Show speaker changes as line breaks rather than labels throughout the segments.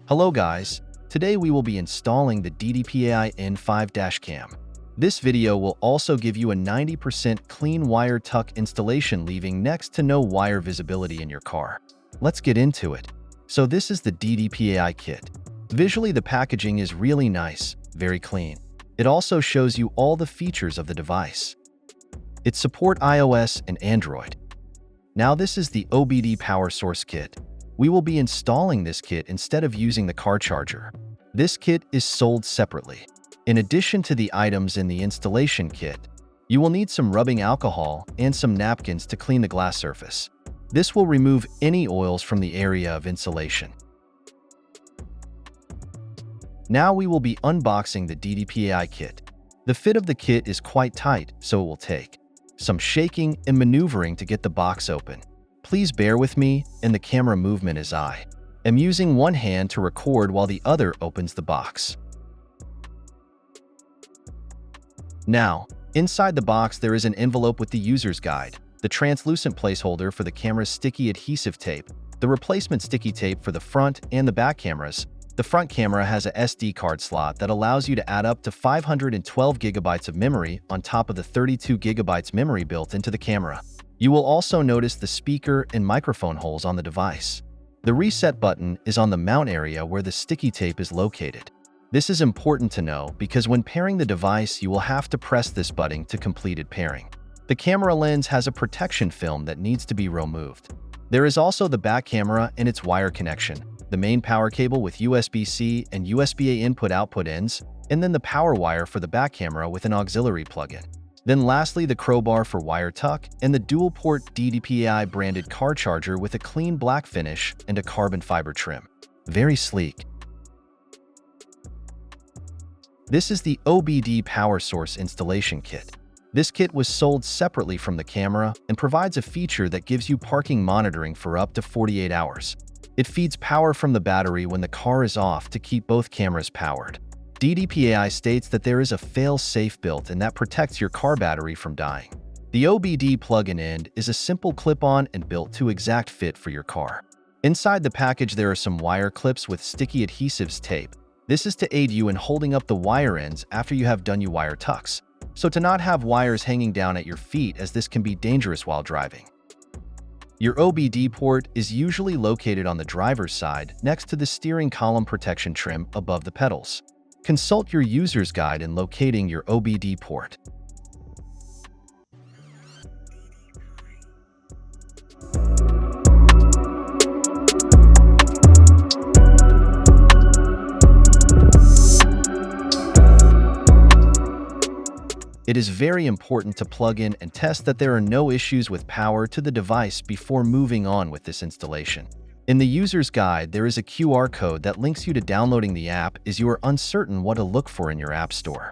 Hello guys, today we will be installing the DDPAI N5 dashcam. This video will also give you a 90% clean wire tuck installation, leaving next to no wire visibility in your car. Let's get into it. So this is the DDPAI kit. Visually, the packaging is really nice, very clean. It also shows you all the features of the device. It supports iOS and Android. Now this is the OBD power source kit. We will be installing this kit instead of using the car charger. This kit is sold separately. In addition to the items in the installation kit, you will need some rubbing alcohol and some napkins to clean the glass surface. This will remove any oils from the area of insulation. Now we will be unboxing the DDPAI kit. The fit of the kit is quite tight, so it will take some shaking and maneuvering to get the box open. Please bear with me, and the camera movement as I am using one hand to record while the other opens the box. Now, inside the box there is an envelope with the user's guide, the translucent placeholder for the camera's sticky adhesive tape, the replacement sticky tape for the front and the back cameras. The front camera has a SD card slot that allows you to add up to 512 gigabytes of memory on top of the 32 gigabytes memory built into the camera. You will also notice the speaker and microphone holes on the device. The reset button is on the mount area where the sticky tape is located. This is important to know because when pairing the device, you will have to press this button to completed pairing. The camera lens has a protection film that needs to be removed. There is also the back camera and its wire connection, the main power cable with USB-C and USB-A input-output ends, and then the power wire for the back camera with an auxiliary plug-in. Then lastly, the crowbar for wire tuck and the dual-port DDPAI branded car charger with a clean black finish and a carbon fiber trim. Very sleek. This is the OBD power source installation kit. This kit was sold separately from the camera and provides a feature that gives you parking monitoring for up to 48 hours. It feeds power from the battery when the car is off to keep both cameras powered. DDPAI states that there is a fail-safe built and that protects your car battery from dying. The OBD plug-in end is a simple clip-on and built to exact fit for your car. Inside the package there are some wire clips with sticky adhesives tape. This is to aid you in holding up the wire ends after you have done your wire tucks, so to not have wires hanging down at your feet, as this can be dangerous while driving. Your OBD port is usually located on the driver's side next to the steering column protection trim above the pedals. Consult your user's guide in locating your OBD port. It is very important to plug in and test that there are no issues with power to the device before moving on with this installation. In the user's guide, there is a QR code that links you to downloading the app as you are uncertain what to look for in your app store.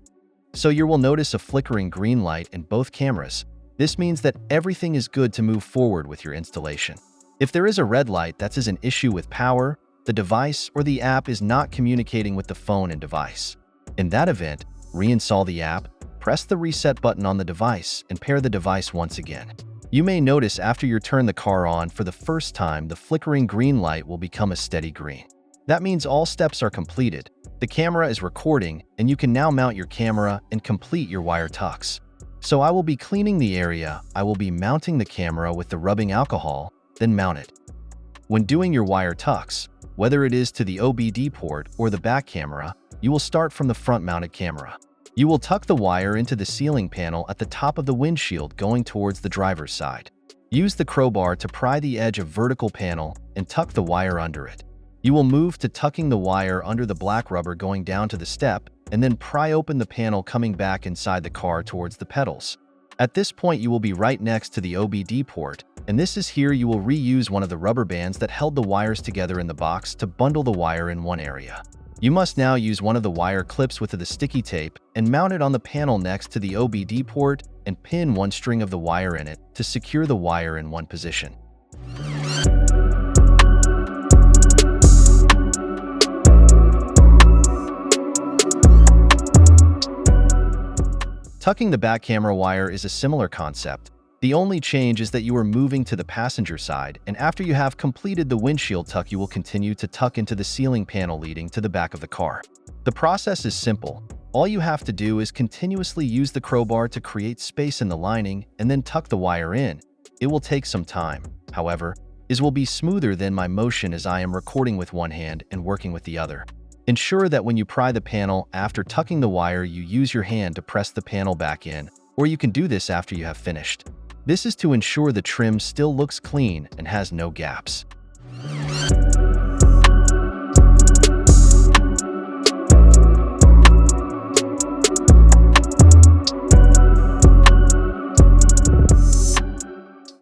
So you will notice a flickering green light in both cameras. This means that everything is good to move forward with your installation. If there is a red light, that is an issue with power, the device, or the app is not communicating with the phone and device. In that event, reinstall the app, press the reset button on the device, and pair the device once again. You may notice after you turn the car on for the first time, the flickering green light will become a steady green. That means all steps are completed. The camera is recording, and you can now mount your camera and complete your wire tucks. So I will be cleaning the area. I will be mounting the camera with the rubbing alcohol, then mount it. When doing your wire tucks, whether it is to the OBD port or the back camera, you will start from the front-mounted camera. You will tuck the wire into the ceiling panel at the top of the windshield going towards the driver's side. Use the crowbar to pry the edge of vertical panel and tuck the wire under it. You will move to tucking the wire under the black rubber going down to the step, and then pry open the panel coming back inside the car towards the pedals. At this point you will be right next to the OBD port, and this is here you will reuse one of the rubber bands that held the wires together in the box to bundle the wire in one area. You must now use one of the wire clips with the sticky tape and mount it on the panel next to the OBD port and pin one string of the wire in it to secure the wire in one position. Tucking the back camera wire is a similar concept. The only change is that you are moving to the passenger side, and after you have completed the windshield tuck, you will continue to tuck into the ceiling panel leading to the back of the car. The process is simple. All you have to do is continuously use the crowbar to create space in the lining and then tuck the wire in. It will take some time. However, it will be smoother than my motion as I am recording with one hand and working with the other. Ensure that when you pry the panel after tucking the wire, you use your hand to press the panel back in, or you can do this after you have finished. This is to ensure the trim still looks clean and has no gaps.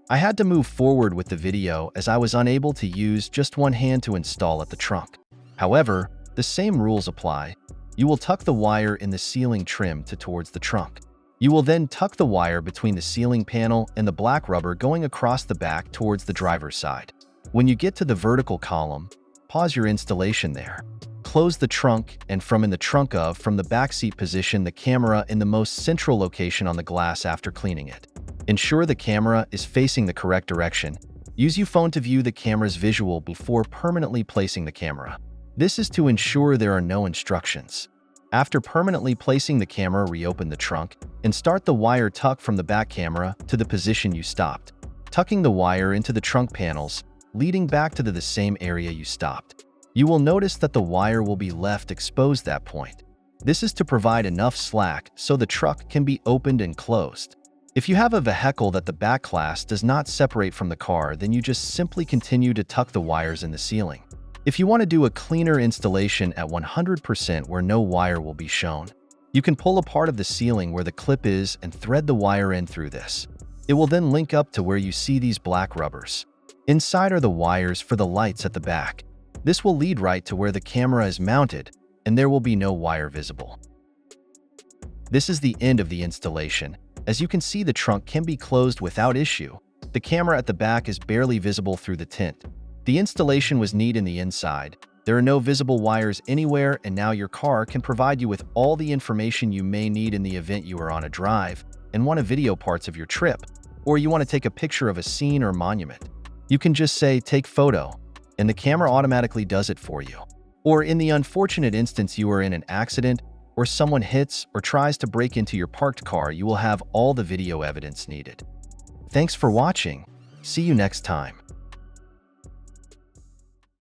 I had to move forward with the video as I was unable to use just one hand to install at the trunk. However, the same rules apply. You will tuck the wire in the ceiling trim towards the trunk. You will then tuck the wire between the ceiling panel and the black rubber going across the back towards the driver's side. When you get to the vertical column, pause your installation there. Close the trunk and from the back seat, position the camera in the most central location on the glass after cleaning it. Ensure the camera is facing the correct direction. Use your phone to view the camera's visual before permanently placing the camera. This is to ensure there are no instructions. After permanently placing the camera, reopen the trunk and start the wire tuck from the back camera to the position you stopped, tucking the wire into the trunk panels, leading back to the same area you stopped. You will notice that the wire will be left exposed at that point. This is to provide enough slack so the truck can be opened and closed. If you have a vehicle that the back glass does not separate from the car, then you just simply continue to tuck the wires in the ceiling. If you want to do a cleaner installation at 100% where no wire will be shown, you can pull a part of the ceiling where the clip is and thread the wire in through this. It will then link up to where you see these black rubbers. Inside are the wires for the lights at the back. This will lead right to where the camera is mounted, and there will be no wire visible. This is the end of the installation. As you can see, the trunk can be closed without issue. The camera at the back is barely visible through the tint. The installation was neat in the inside. There are no visible wires anywhere, and now your car can provide you with all the information you may need in the event you are on a drive and want to video parts of your trip, or you want to take a picture of a scene or monument. You can just say, "Take photo," and the camera automatically does it for you. Or in the unfortunate instance you are in an accident or someone hits or tries to break into your parked car, you will have all the video evidence needed. Thanks for watching. See you next time.